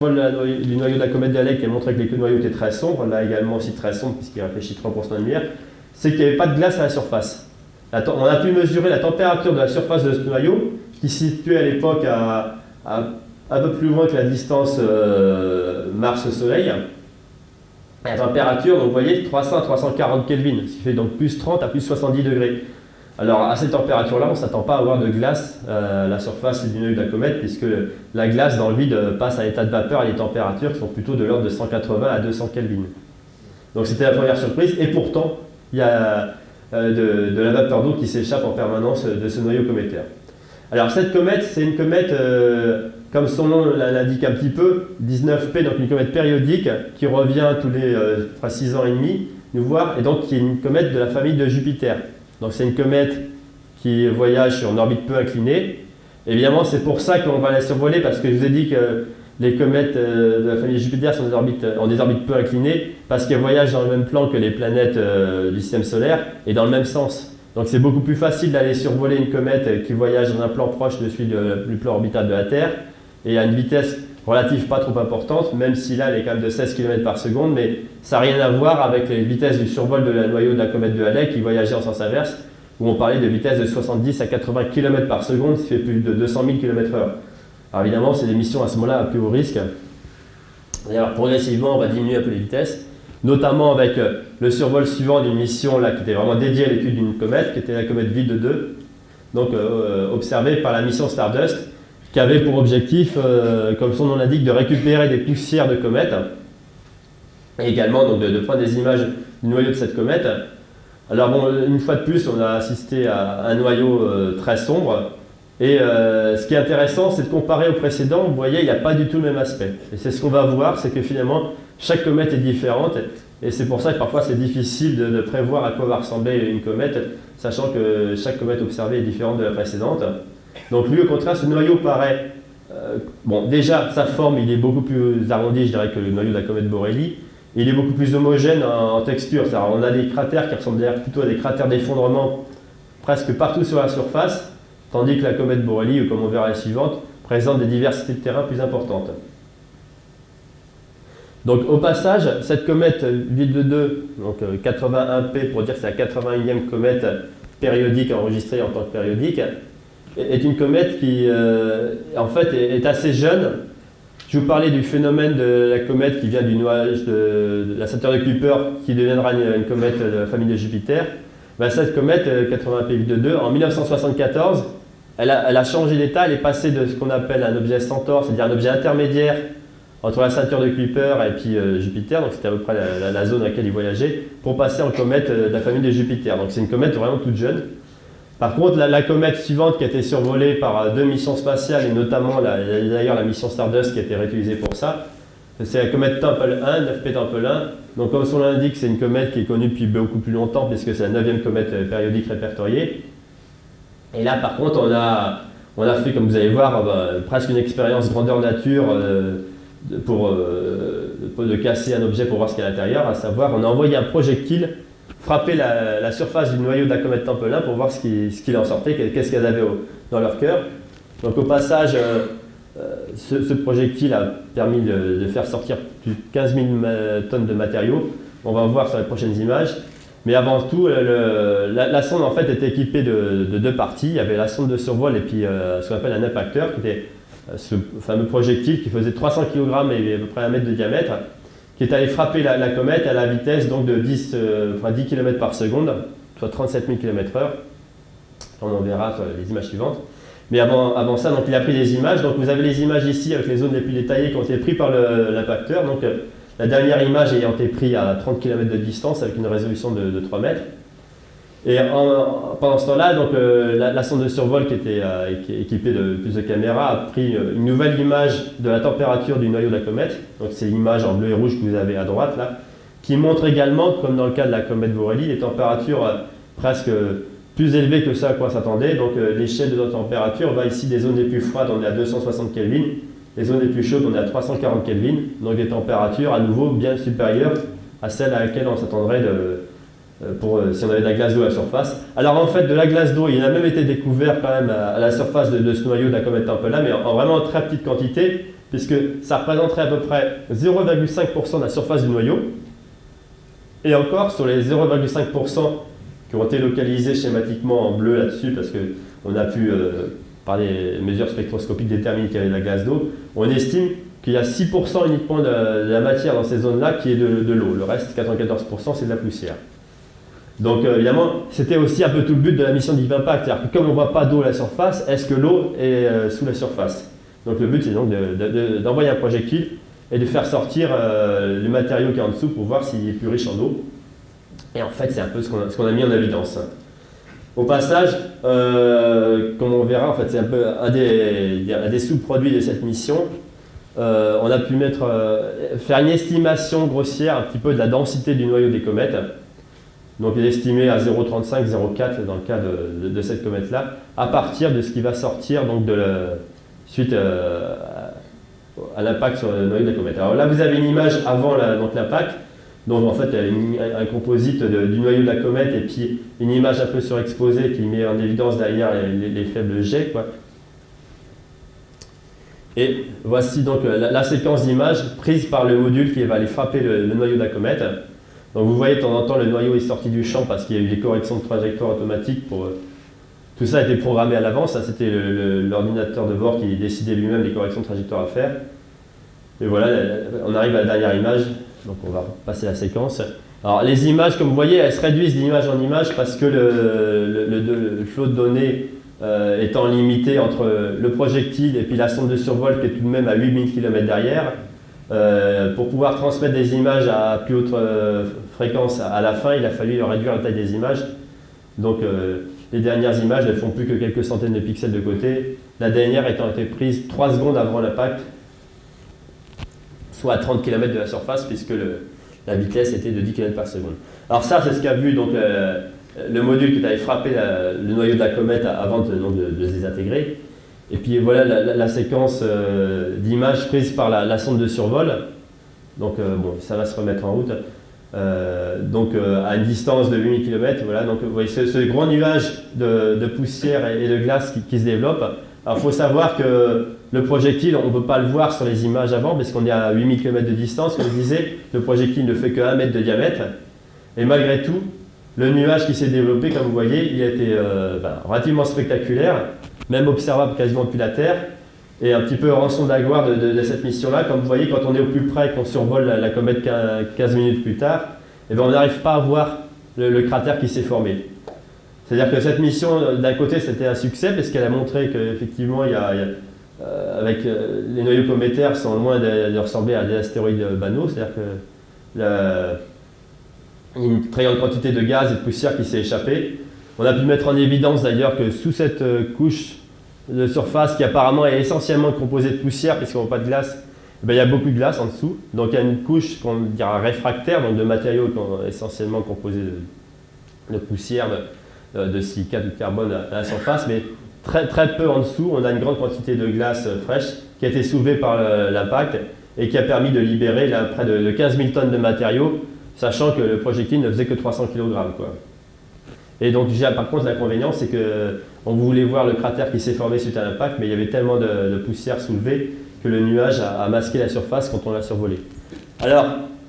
du noyau de la comète de Halley qui a montré que le noyau était très sombre, là également aussi très sombre puisqu'il réfléchit 3% de lumière, c'est qu'il n'y avait pas de glace à la surface. On a pu mesurer la température de la surface de ce noyau qui se situait à l'époque à un peu plus loin que la distance Mars-Soleil. La température, donc vous voyez, 300 à 340 Kelvin, ce qui fait donc plus 30 à plus 70 degrés. Alors à cette température-là, on ne s'attend pas à avoir de glace à la surface du noyau de la comète, puisque la glace dans le vide passe à l'état de vapeur à des températures qui sont plutôt de l'ordre de 180 à 200 Kelvin. Donc c'était la première surprise, et pourtant, il y a de la vapeur d'eau qui s'échappe en permanence de ce noyau cométaire. Alors cette comète, c'est une comète, comme son nom l'indique un petit peu, 19P, donc une comète périodique qui revient tous les 6 ans et demi nous voir, et donc qui est une comète de la famille de Jupiter. Donc c'est une comète qui voyage sur une orbite peu inclinée. Évidemment, c'est pour ça qu'on va la survoler, parce que je vous ai dit que les comètes de la famille de Jupiter ont des orbites peu inclinées, parce qu'elles voyagent dans le même plan que les planètes du système solaire, et dans le même sens. Donc c'est beaucoup plus facile d'aller survoler une comète qui voyage dans un plan proche de celui du plan orbital de la Terre, et à une vitesse relative pas trop importante, même si là elle est quand même de 16 km par seconde, mais ça n'a rien à voir avec les vitesses du survol de la noyau de la comète de Halley qui voyageait en sens inverse, où on parlait de vitesse de 70 à 80 km par seconde, ce qui fait plus de 200 000 km/h. Alors évidemment, c'est des missions à ce moment-là à plus haut risque. D'ailleurs, progressivement, on va diminuer un peu les vitesses, notamment avec le survol suivant d'une mission là, qui était vraiment dédiée à l'étude d'une comète, qui était la comète Wild 2, donc observée par la mission Stardust, qui avait pour objectif, comme son nom l'indique, de récupérer des poussières de comètes, et également donc, de prendre des images du noyau de cette comète. Alors bon, une fois de plus, on a assisté à un noyau très sombre, et ce qui est intéressant, c'est de comparer au précédent. Vous voyez, il n'y a pas du tout le même aspect. Et c'est ce qu'on va voir, c'est que finalement, chaque comète est différente, et c'est pour ça que parfois c'est difficile de prévoir à quoi va ressembler une comète, sachant que chaque comète observée est différente de la précédente. Donc lui, au contraire, ce noyau paraît... bon, déjà, sa forme, il est beaucoup plus arrondi, je dirais, que le noyau de la comète Borrelly. Il est beaucoup plus homogène en texture. C'est-à-dire, on a des cratères qui ressemblent d'ailleurs plutôt à des cratères d'effondrement presque partout sur la surface, tandis que la comète Borrelly, ou comme on verra la suivante, présente des diversités de terrain plus importantes. Donc au passage, cette comète Wild 2, donc 81P pour dire que c'est la 81e comète périodique enregistrée en tant que périodique, est une comète qui en fait est assez jeune. Je vous parlais du phénomène de la comète qui vient du nuage de la ceinture de Kuiper qui deviendra une comète de la famille de Jupiter. Ben, cette comète 80P Wild 2, en 1974, elle a changé d'état, elle est passée de ce qu'on appelle un objet Centaure, c'est-à-dire un objet intermédiaire entre la ceinture de Kuiper et puis Jupiter, donc c'était à peu près la zone à laquelle il voyageait, pour passer en comète de la famille de Jupiter. Donc c'est une comète vraiment toute jeune. Par contre, la comète suivante qui a été survolée par 2 missions spatiales, et notamment d'ailleurs la mission Stardust qui a été réutilisée pour ça, c'est la comète Tempel 1, 9P Tempel 1. Donc comme son nom l'indique, c'est une comète qui est connue depuis beaucoup plus longtemps, puisque c'est la 9e comète périodique répertoriée. Et là, par contre, on a fait, comme vous allez voir, presque une expérience grandeur nature de casser un objet pour voir ce qu'il y a à l'intérieur, à savoir, on a envoyé un projectile frapper la surface du noyau de la comète Tempel 1 pour voir ce qu'il en sortait, qu'est-ce qu'elles avaient dans leur cœur. Donc au passage, ce projectile a permis de faire sortir plus de 15 000 tonnes de matériaux. On va en voir sur les prochaines images. Mais avant tout, la sonde en fait était équipée de 2 parties. Il y avait la sonde de survol et puis ce qu'on appelle un impacteur, qui était ce fameux projectile qui faisait 300 kg et à peu près 1 mètre de diamètre, qui est allé frapper la comète à la vitesse donc de 10 km par seconde, soit 37 000 km/h. On en verra sur les images suivantes. Mais avant ça, donc, il a pris des images. Donc vous avez les images ici avec les zones les plus détaillées qui ont été prises par l'impacteur. Donc la dernière image ayant été prise à 30 km de distance avec une résolution de 3 mètres. Et pendant ce temps-là, donc, la sonde de survol qui était équipée de plus de caméras a pris une nouvelle image de la température du noyau de la comète. Donc c'est l'image en bleu et rouge que vous avez à droite là, qui montre également, comme dans le cas de la comète Borrelly, des températures presque plus élevées que ça à quoi on s'attendait. Donc l'échelle de notre température va ici des zones les plus froides, on est à 260 Kelvin, les zones les plus chaudes, on est à 340 Kelvin, donc des températures à nouveau bien supérieures à celles à laquelle on s'attendrait si on avait de la glace d'eau à la surface. Alors en fait, de la glace d'eau, il a même été découvert quand même à la surface de ce noyau de la comète Tempel 1, mais en vraiment très petite quantité, puisque ça représenterait à peu près 0,5% de la surface du noyau. Et encore, sur les 0,5% qui ont été localisés schématiquement en bleu là-dessus, parce qu'on a pu, par des mesures spectroscopiques, déterminer qu'il y avait de la glace d'eau, on estime qu'il y a 6% uniquement de la matière dans ces zones-là qui est de l'eau. Le reste, 94%, c'est de la poussière. Donc évidemment, c'était aussi un peu tout le but de la mission Deep Impact, c'est-à-dire que comme on ne voit pas d'eau à la surface, est-ce que l'eau est sous la surface? Donc le but, c'est donc d'envoyer un projectile et de faire sortir le matériau qui est en dessous pour voir s'il est plus riche en eau. Et en fait, c'est un peu ce qu'on a mis en évidence. Au passage, comme on verra, en fait, c'est un peu un des sous-produits de cette mission. On a pu faire une estimation grossière un petit peu de la densité du noyau des comètes. Donc il est estimé à 0,35, 0,4 dans le cas de cette comète-là, à partir de ce qui va sortir donc suite à l'impact sur le noyau de la comète. Alors là, vous avez une image avant l'impact. Donc en fait, il y a un composite du noyau de la comète et puis une image un peu surexposée qui met en évidence derrière les faibles jets, quoi. Et voici donc la séquence d'images prise par le module qui va aller frapper le noyau de la comète. Donc vous voyez de temps en temps le noyau est sorti du champ parce qu'il y a eu des corrections de trajectoire automatiques. Tout ça a été programmé à l'avance, hein, c'était l'ordinateur de bord qui décidait lui-même des corrections de trajectoire à faire. Et voilà, on arrive à la dernière image, donc on va passer la séquence. Alors les images, comme vous voyez, elles se réduisent d'image en image parce que le flot de données étant limité entre le projectile et puis la sonde de survol qui est tout de même à 8000 km derrière. Pour pouvoir transmettre des images à plus haute fréquence à la fin, il a fallu réduire la taille des images. Donc les dernières images ne font plus que quelques centaines de pixels de côté. La dernière étant été prise 3 secondes avant l'impact, soit à 30 km de la surface, puisque la vitesse était de 10 km par seconde. Alors ça, c'est ce qu'a vu donc, le module qui avait frappé le noyau de la comète avant de se désintégrer. Et puis voilà la séquence d'images prises par la sonde de survol. Donc bon, ça va se remettre en route. À une distance de 8000 km, voilà, donc vous voyez ce gros nuage de poussière et de glace qui se développe. Alors il faut savoir que le projectile, on ne peut pas le voir sur les images avant, parce qu'on est à 8000 km de distance, comme je disais, le projectile ne fait que 1 mètre de diamètre. Et malgré tout, le nuage qui s'est développé, comme vous voyez, il a été relativement spectaculaire, même observable quasiment depuis la Terre, et un petit peu rançon de la gloire de cette mission-là. Comme vous voyez, quand on est au plus près, qu'on survole la comète 15 minutes plus tard, eh bien, on n'arrive pas à voir le cratère qui s'est formé. C'est-à-dire que cette mission, d'un côté, c'était un succès, parce qu'elle a montré qu'effectivement, avec les noyaux cométaires sont loin de ressembler à des astéroïdes banaux, c'est-à-dire qu'il y a une très grande quantité de gaz et de poussière qui s'est échappée. On a pu mettre en évidence d'ailleurs que sous cette couche de surface qui apparemment est essentiellement composée de poussière puisqu'on ne voit pas de glace, il y a beaucoup de glace en dessous. Donc il y a une couche qu'on dira réfractaire, donc de matériaux qui sont essentiellement composés de poussière, de silicate ou de carbone à la surface, mais très peu en dessous, on a une grande quantité de glace fraîche qui a été soulevée par l'impact et qui a permis de libérer près de 15 000 tonnes de matériaux, sachant que le projectile ne faisait que 300 kg, quoi. Et donc, par contre, l'inconvénient, c'est qu'on voulait voir le cratère qui s'est formé suite à l'impact, mais il y avait tellement de poussière soulevée que le nuage a masqué la surface quand on l'a survolé. Alors,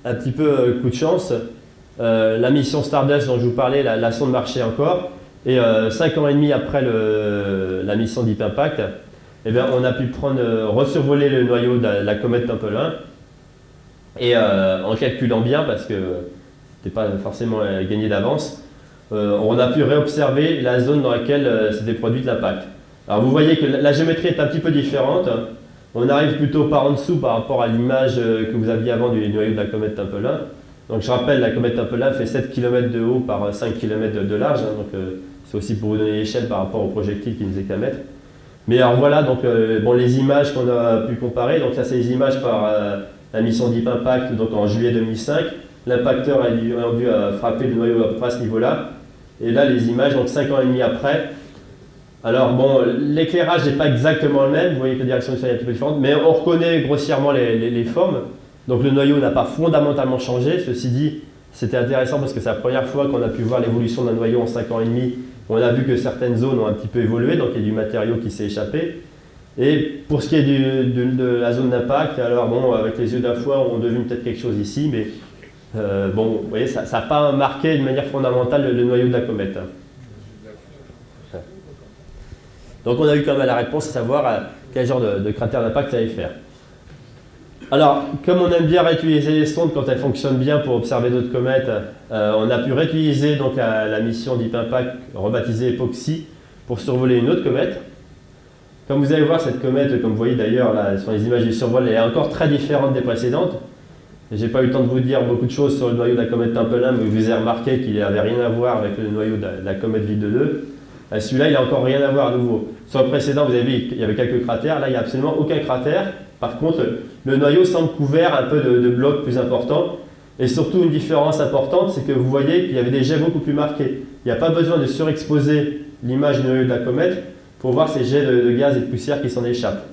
un petit peu coup de chance, la mission Stardust dont je vous parlais, la sonde marchait encore, et 5 ans et demi après la mission Deep Impact, eh bien, on a pu resurvoler le noyau de la comète Tempel 1, et en calculant bien, parce que ce n'était pas forcément gagné d'avance, on a pu réobserver la zone dans laquelle s'était produite l'impact. Alors vous voyez que la géométrie est un petit peu différente. On arrive plutôt par en dessous par rapport à l'image que vous aviez avant du noyau de la comète Tempel 1. Donc je rappelle, la comète Tempel 1 fait 7 km de haut par 5 km de large. Hein, donc c'est aussi pour vous donner l'échelle par rapport au projectile qui nous est qu'à mettre. Mais alors voilà, donc les images qu'on a pu comparer. Donc ça c'est les images par la mission Deep Impact donc en juillet 2005. L'impacteur a dû frapper le noyau à peu près à ce niveau-là. Et là, les images, donc 5 ans et demi après. Alors bon, l'éclairage n'est pas exactement le même, vous voyez que la direction du soleil est un petit peu différente, mais on reconnaît grossièrement les formes. Donc le noyau n'a pas fondamentalement changé. Ceci dit, c'était intéressant parce que c'est la première fois qu'on a pu voir l'évolution d'un noyau en 5 ans et demi. On a vu que certaines zones ont un petit peu évolué, donc il y a du matériau qui s'est échappé. Et pour ce qui est de la zone d'impact, alors bon, avec les yeux d'un fois, on devine peut-être quelque chose ici, mais bon, vous voyez, ça n'a pas marqué de manière fondamentale le noyau de la comète. Donc on a eu quand même la réponse à savoir quel genre de cratère d'impact ça allait faire. Alors, comme on aime bien réutiliser les sondes quand elles fonctionnent bien pour observer d'autres comètes, on a pu réutiliser donc la mission Deep Impact, rebaptisée Epoxy, pour survoler une autre comète. Comme vous allez voir, cette comète, comme vous voyez d'ailleurs sur les images du survol, elle est encore très différente des précédentes. Je n'ai pas eu le temps de vous dire beaucoup de choses sur le noyau de la comète Tempelin, mais vous avez remarqué qu'il n'avait rien à voir avec le noyau de la comète Ville 2. Celui-là, il n'a encore rien à voir à nouveau. Sur le précédent, vous avez vu, il y avait quelques cratères. Là, il n'y a absolument aucun cratère. Par contre, le noyau semble couvert un peu de blocs plus importants. Et surtout, une différence importante, c'est que vous voyez qu'il y avait des jets beaucoup plus marqués. Il n'y a pas besoin de surexposer l'image du noyau de la comète pour voir ces jets de gaz et de poussière qui s'en échappent.